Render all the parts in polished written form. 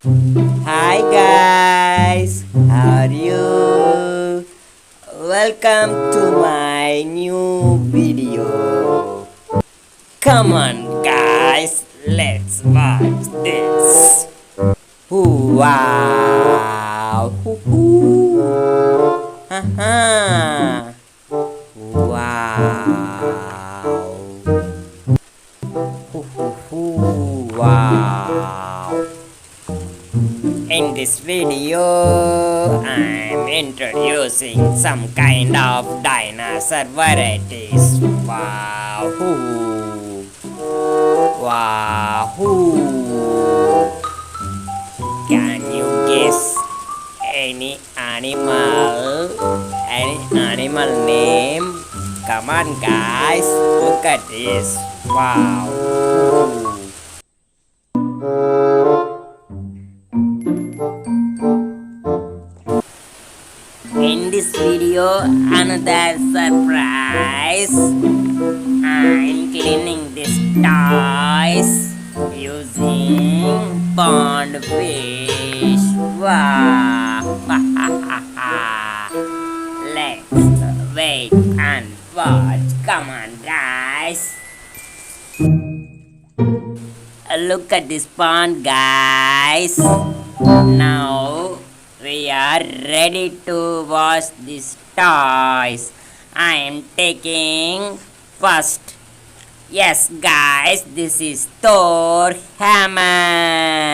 Hi guys, how are you? Welcome to my new video. Come on guys, let's watch this. Wow! Haha! Wow! Wow! In this video, I'm introducing some kind of dinosaur varieties. Wow! Wow! Can you guess any animal? Any animal name? Come on, guys, look at this. Wow! In this video, another surprise. I'm cleaning these toys using pond fish. Wow! Let's wait and watch. Come on, guys. Look at this pond, guys. Now we are ready to wash these toys. I am taking first. Yes, guys, this is Thor hammer.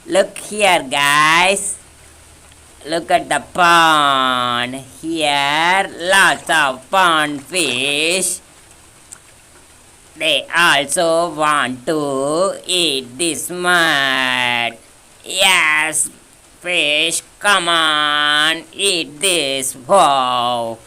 Look here, guys. Look at the pond. Here, lots of pond fish. They also want to eat this mud. Yes, fish, come on, eat this. Wow!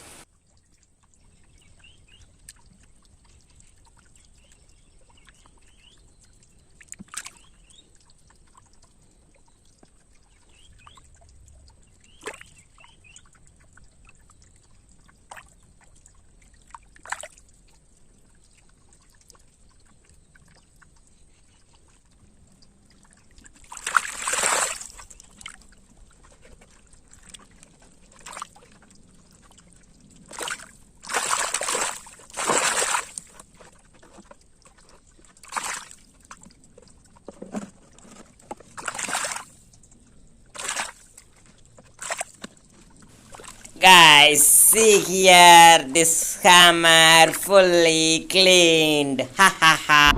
Guys, see here, this hammer fully cleaned. Ha ha ha.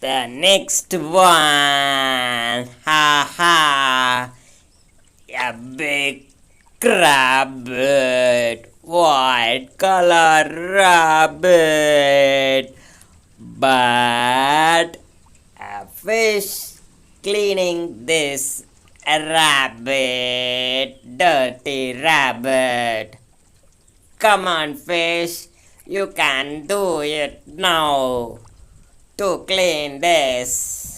The next one. Ha ha. A big rabbit. White color rabbit. But a fish cleaning this rabbit, dirty rabbit. Come on, fish, you can do it now to clean this.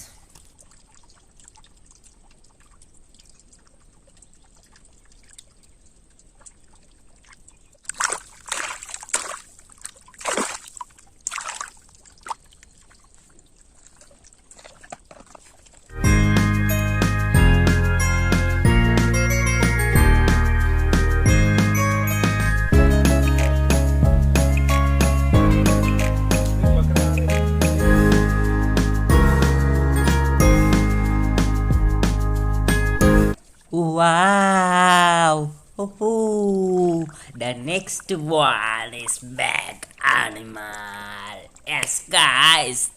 Wow! The next one is big animal. Yes, guys,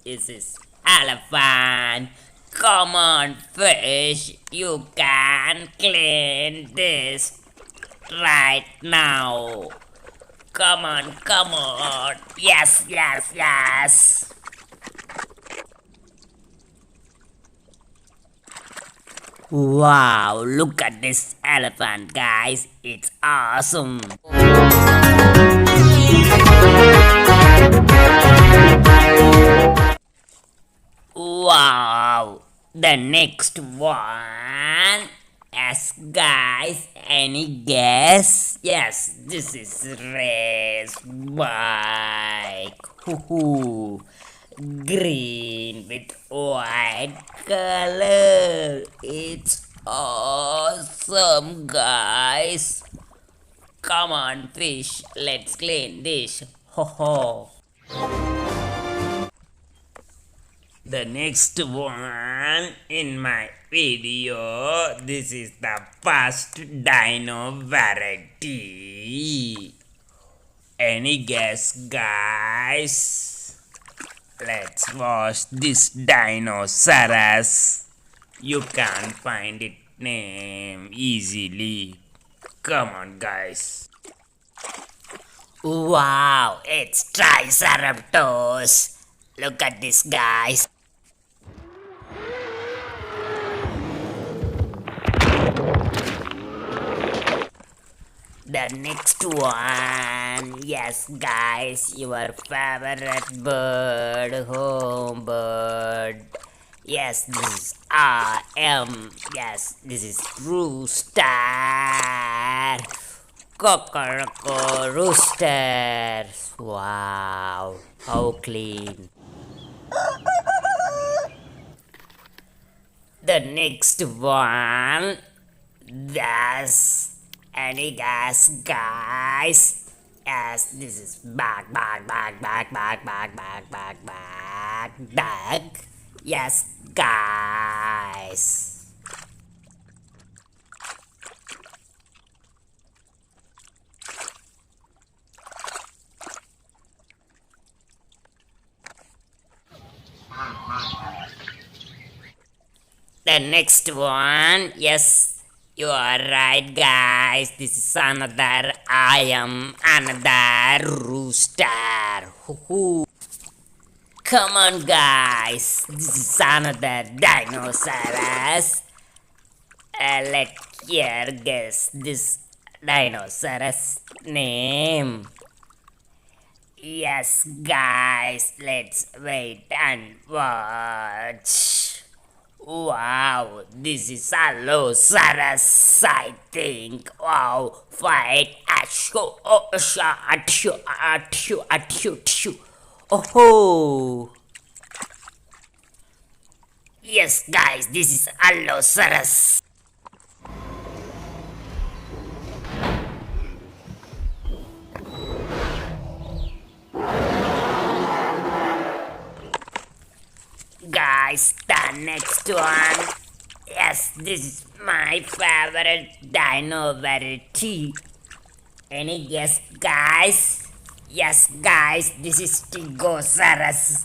this is elephant. Come on, fish, you can clean this right now. Come on, come on. Yes, yes, yes. Wow, look at this elephant, guys. It's awesome. Wow, the next one. Yes, guys, any guess? Yes, this is race bike. Hoo-hoo. Green with white color. It's awesome, guys. Come on, fish. Let's clean this. Ho ho. The next one in my video, this is the first dino variety. Any guess, guys? Let's watch this dinosaurus. You can't find it name easily. Come on, guys. Wow, it's Triceratops. Look at this, guys. The next one, yes, guys, your favorite bird, home bird. Yes, this is yes, this is rooster. Cockroach rooster. Wow, how clean. The next one, that's any guess, guys? Yes, this is duck. Yes, guys. The next one, yes, you are right, guys. This is another another rooster. Hoo-hoo. Come on, guys. This is another dinosaurus. Let's here guess this dinosaurus name. Yes, guys. Let's wait and watch. Wow, this is allosaurus, I think. Wow, fight, asho, oh, atshu, atshu, atshu, atshu. Oh, yes, guys, this is allosaurus. Guys, the next one. Yes, this is my favorite dino variety. Any guess, guys? Yes, guys, this is Stegosaurus.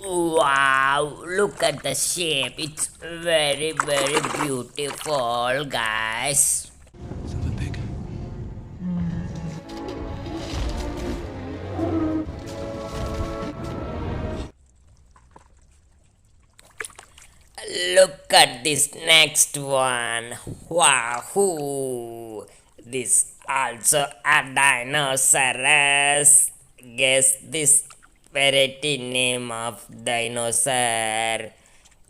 Wow, look at the shape. It's very, very beautiful, guys. Something big. Look at this next one. Wahoo! This also a dinosaurus. Guess this variety name of dinosaur.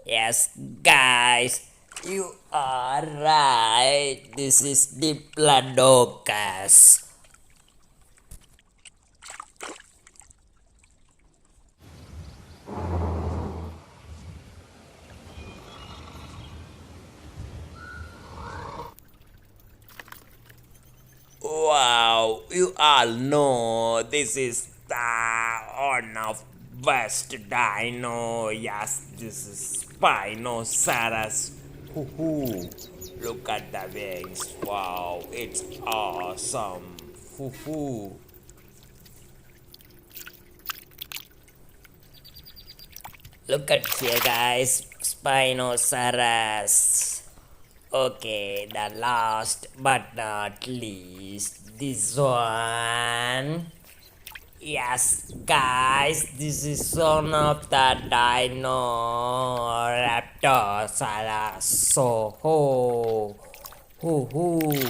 Yes, guys, you are right. This is Diplodocus. Wow, you all know this is the one of best dino. Yes, this is Spinosarus. Hoo-hoo. Look at the wings. Wow, it's awesome. Hoo-hoo. Look at here, guys. Spinosaurus. Okay, the last but not least, this one. Yes, guys, this is one of the dino raptors. So,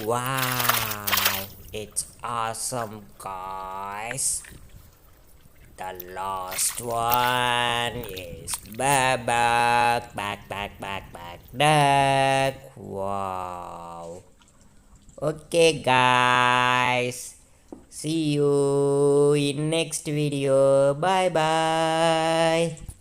wow, it's awesome, guys. The last one is back, duck. Wow. Okay, guys. See you in next video. Bye bye.